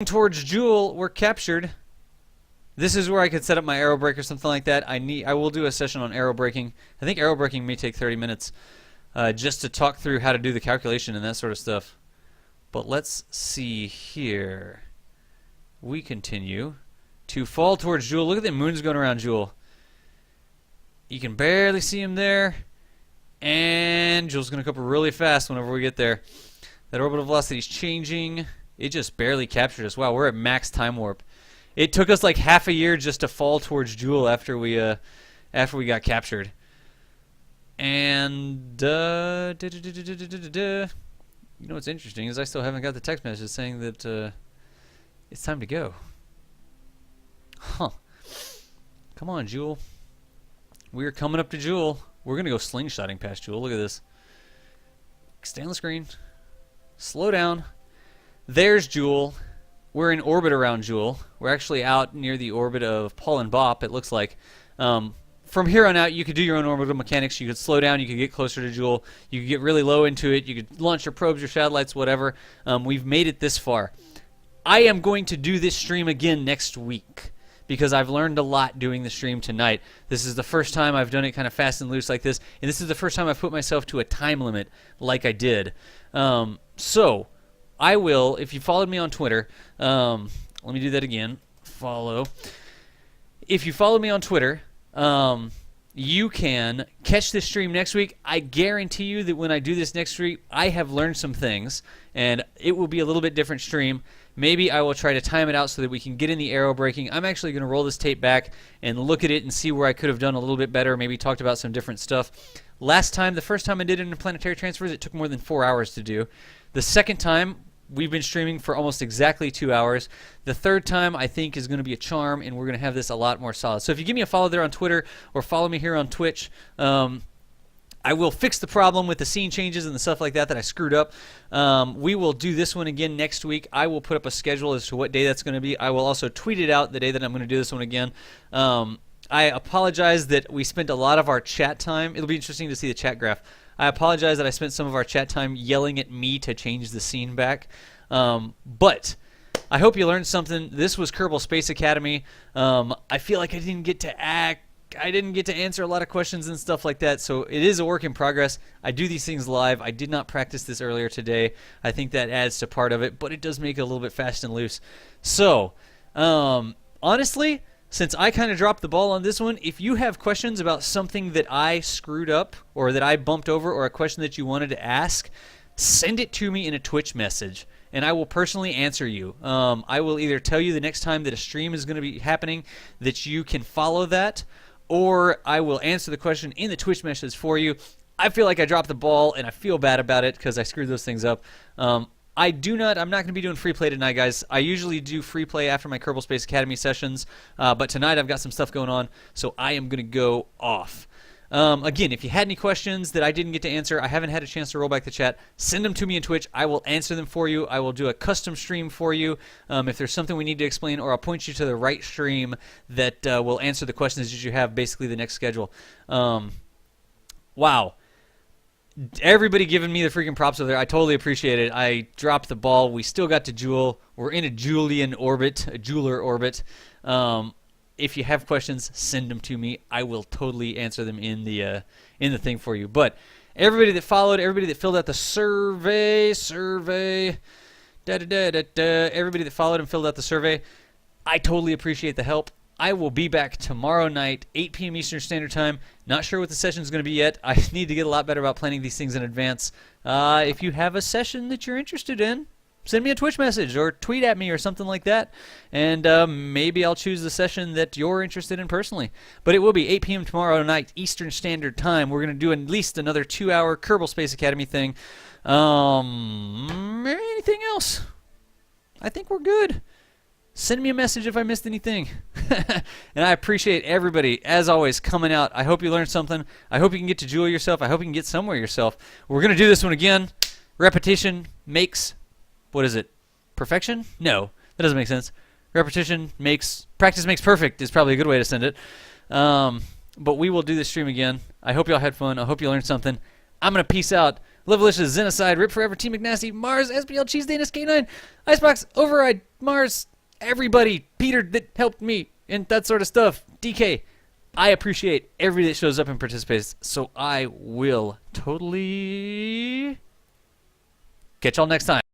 Towards Jool, we're captured. This is where I could set up my arrow break or something like that. I will do a session on arrow breaking. I think arrow breaking may take 30 minutes just to talk through how to do the calculation and that sort of stuff. But let's see here. We continue to fall towards Jool. Look at the moons going around Jool. You can barely see him there. And Jool's going to come up really fast whenever we get there. That orbital velocity is changing. It just barely captured us. Wow, we're at max time warp. It took us like half a year just to fall towards Jool after we got captured. And you know what's interesting is I still haven't got the text message saying that it's time to go. Huh. Come on, Jool. We're coming up to Jool. We're gonna go slingshotting past Jool. Look at this. Stay on the screen. Slow down. There's Jool. We're in orbit around Jool. We're actually out near the orbit of Paul and Bop, it looks like. From here on out, you could do your own orbital mechanics. You could slow down. You could get closer to Jool. You could get really low into it. You could launch your probes, your satellites, whatever. We've made it this far. I am going to do this stream again next week because I've learned a lot doing the stream tonight. This is the first time I've done it kind of fast and loose like this, and this is the first time I've put myself to a time limit like I did. So I will, if you followed me on Twitter, let me do that again. Follow. If you follow me on Twitter, you can catch this stream next week. I guarantee you that when I do this next week, I have learned some things, and it will be a little bit different stream. Maybe I will try to time it out so that we can get in the arrow breaking. I'm actually going to roll this tape back and look at it and see where I could have done a little bit better, maybe talked about some different stuff. The first time I did Interplanetary transfers, it took more than 4 hours to do. The second time, we've been streaming for almost exactly 2 hours. The third time, I think, is going to be a charm, and we're going to have this a lot more solid. So if you give me a follow there on Twitter or follow me here on Twitch, I will fix the problem with the scene changes and the stuff like that I screwed up. We will do this one again next week. I will put up a schedule as to what day that's going to be. I will also tweet it out the day that I'm going to do this one again. I apologize that we spent a lot of our chat time. It'll be interesting to see the chat graph. I apologize that I spent some of our chat time yelling at me to change the scene back. But I hope you learned something. This was Kerbal Space Academy. I feel like I didn't get to answer a lot of questions and stuff like that, so it is a work in progress. I do these things live. I did not practice this earlier today. I think that adds to part of it, but it does make it a little bit fast and loose. So, honestly, since I kind of dropped the ball on this one, if you have questions about something that I screwed up or that I bumped over or a question that you wanted to ask, send it to me in a Twitch message, and I will personally answer you. I will either tell you the next time that a stream is going to be happening that you can follow that, or I will answer the question in the Twitch message for you. I feel like I dropped the ball, and I feel bad about it because I screwed those things up. I'm not going to be doing free play tonight, guys. I usually do free play after my Kerbal Space Academy sessions, but tonight I've got some stuff going on, so I am going to go off. Again, if you had any questions that I didn't get to answer, I haven't had a chance to roll back the chat, send them to me in Twitch. I will answer them for you. I will do a custom stream for you if there's something we need to explain, or I'll point you to the right stream that will answer the questions that you have, basically the next schedule. Wow. Everybody giving me the freaking props over there. I totally appreciate it. I dropped the ball. We still got to Jool. We're in a Julian orbit, a Jeweler orbit. If you have questions, send them to me. I will totally answer them in the thing for you. But everybody that followed, everybody that filled out the survey, everybody that followed and filled out the survey, I totally appreciate the help. I will be back tomorrow night, 8 p.m. Eastern Standard Time. Not sure what the session is going to be yet. I need to get a lot better about planning these things in advance. If you have a session that you're interested in, send me a Twitch message or tweet at me or something like that, and maybe I'll choose the session that you're interested in personally. But it will be 8 p.m. tomorrow night, Eastern Standard Time. We're going to do at least another 2-hour Kerbal Space Academy thing. Anything else? I think we're good. Send me a message if I missed anything. And I appreciate everybody, as always, coming out. I hope you learned something. I hope you can get to Jool yourself. I hope you can get somewhere yourself. We're going to do this one again. Repetition makes, what is it? Perfection? No, that doesn't make sense. Repetition makes, practice makes perfect is probably a good way to send it. But we will do this stream again. I hope y'all had fun. I hope you learned something. I'm going to peace out. Levelicious, Xenocide, Rip Forever, Team McNasty, Mars, SBL, Cheese Danis, K9, Icebox, Override, Mars, everybody, Peter that helped me, and that sort of stuff. DK, I appreciate everybody that shows up and participates, so I will totally catch y'all next time.